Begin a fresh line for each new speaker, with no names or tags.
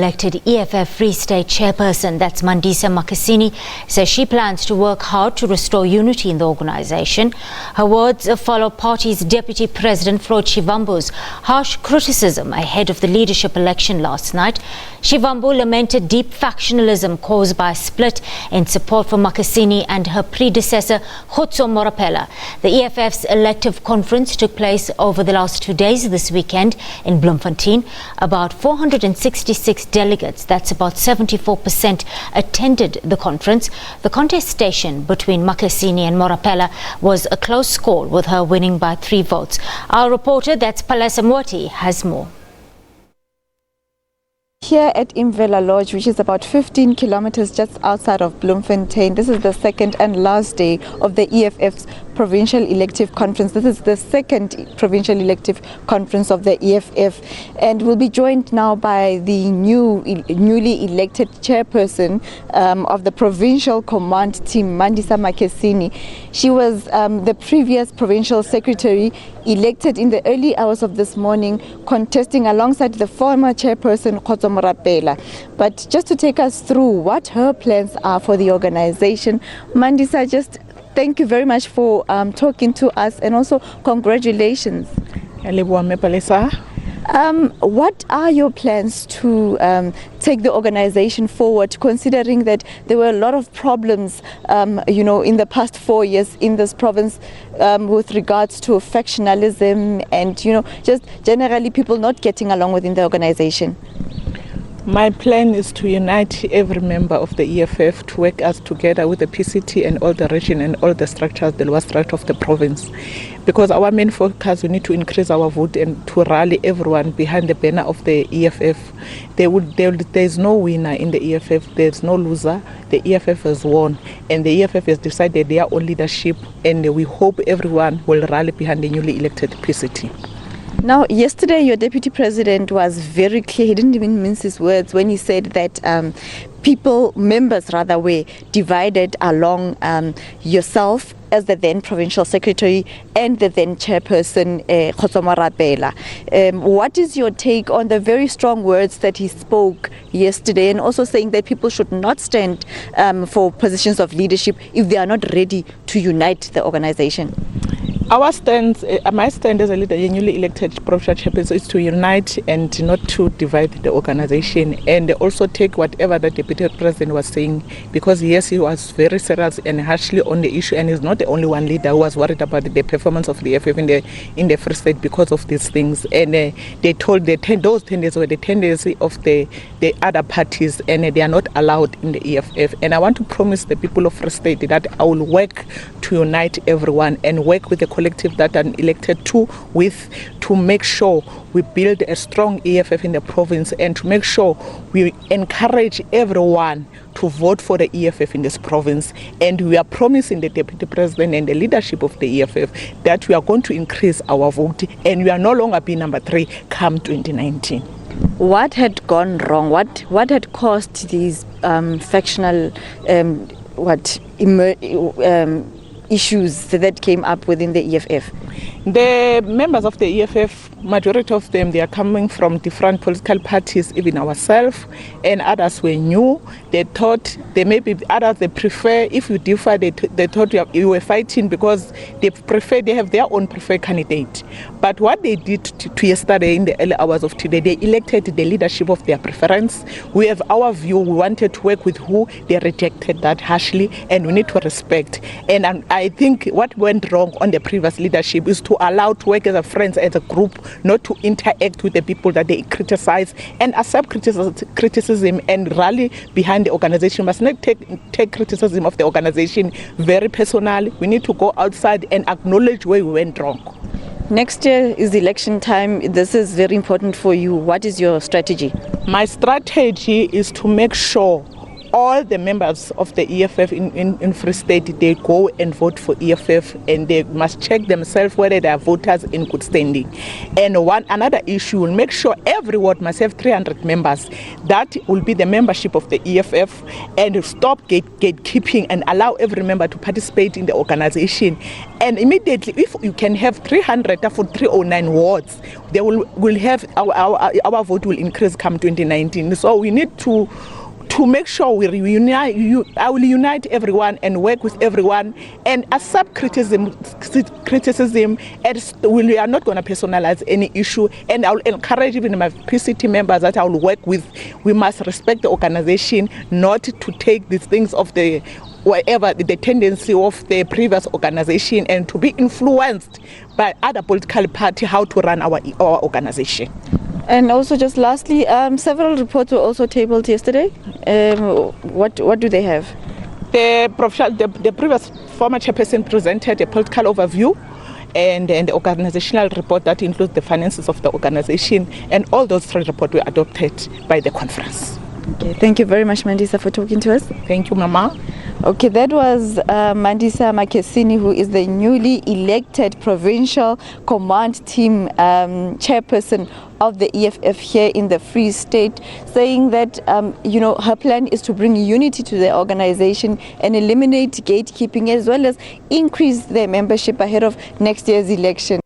Elected EFF Free State Chairperson, that's Mandisa Makhesini, says she plans to work hard to restore unity in the organisation. Her words follow party's Deputy President Floyd Shivambu's harsh criticism ahead of the leadership election last night. Shivambu lamented deep factionalism caused by a split in support for Makhesini and her predecessor Kgotso Mora-pela. The EFF's elective conference took place over the last 2 days this weekend in Bloemfontein. About 466 delegates, that's about 74%, attended the conference. The contestation between Makhesini and Morapela was a close call, with her winning by 3 votes. Our reporter, that's Palesa Moeti, has more.
Here at Imvela Lodge, which is about 15 kilometers just outside of Bloemfontein, this is the second and last day of the EFF's provincial elective conference. This is the second provincial elective conference of the EFF, and we'll be joined now by the newly elected chairperson of the provincial command team, Mandisa Makhesini. She was the previous provincial secretary, elected in the early hours of this morning, contesting alongside the former chairperson Kgotso Mora-pela. But just to take us through what her plans are for the organization, Mandisa, just thank you very much for talking to us, and also congratulations. What are your plans to take the organization forward, considering that there were a lot of problems, in the past 4 years in this province with regards to factionalism and, just generally people not getting along within the organization?
My plan is to unite every member of the EFF to work us together with the PCT and all the region and all the structures, the lower structure of the province. Because our main focus, we need to increase our vote and to rally everyone behind the banner of the EFF. There is no winner in the EFF, there is no loser. The EFF has won, and the EFF has decided their own leadership, and we hope everyone will rally behind the newly elected PCT.
Now, yesterday your Deputy President was very clear. He didn't even mince his words when he said that members were divided along yourself as the then provincial secretary and the then chairperson Kgotso Mora-pela. What is your take on the very strong words that he spoke yesterday, and also saying that people should not stand for positions of leadership if they are not ready to unite the organization?
Our stand, my stand as a leader, a newly elected provincial chairperson, is to unite and not to divide the organization, and also take whatever the Deputy President was saying, because yes, he was very serious and harshly on the issue, and he's not the only one leader who was worried about the performance of the EFF in the Free State because of these things. And they told those tendencies were the tendency of the other parties, and they are not allowed in the EFF. And I want to promise the people of Free State that I will work to unite everyone and work with the collective that I'm elected to make sure we build a strong EFF in the province, and to make sure we encourage everyone to vote for the EFF in this province. And we are promising the Deputy President and the leadership of the EFF that we are going to increase our vote, and we are no longer be number 3 come 2019.
What had gone wrong? What had caused these factional issues that came up within the EFF?
The members of the EFF, majority of them, they are coming from different political parties, even ourselves, and others were new. They thought they prefer, if you differ, they thought you were fighting because they have their own preferred candidate. But what they did to yesterday, in the early hours of today, they elected the leadership of their preference. We have our view. We wanted to work with who they rejected that harshly, and we need to respect. And I think what went wrong on the previous leadership is to allow to work as a friends, as a group, not to interact with the people that they criticize, and accept criticism and rally behind the organization. Must not take criticism of the organization very personal. We need to go outside and acknowledge where we went wrong.
Next year is election time. This is very important for you. What is your strategy?
My strategy is to make sure all the members of the EFF in Free State, they go and vote for EFF, and they must check themselves whether they are voters in good standing. And another issue will make sure every ward must have 300 members. That will be the membership of the EFF, and stop gatekeeping and allow every member to participate in the organization. And immediately, if you can have 300 for 309 wards, they will have our vote will increase come 2019. So we need to make sure we reunite. I will unite everyone and work with everyone and accept criticism. And we are not going to personalize any issue. And I will encourage even my PCT members that I will work with. We must respect the organization, not to take these things of the tendency of the previous organization and to be influenced by other political party how to run our organization.
And also, just lastly, several reports were also tabled yesterday. What do they have?
The previous former chairperson presented a political overview and the organizational report that includes the finances of the organization, and all those three reports were adopted by the conference.
Okay, thank you very much, Mandisa, for talking to us.
Thank you, Mama.
Okay, that was Mandisa Makhesini, who is the newly elected provincial command team chairperson of the EFF here in the Free State, saying that her plan is to bring unity to the organization and eliminate gatekeeping, as well as increase their membership ahead of next year's election.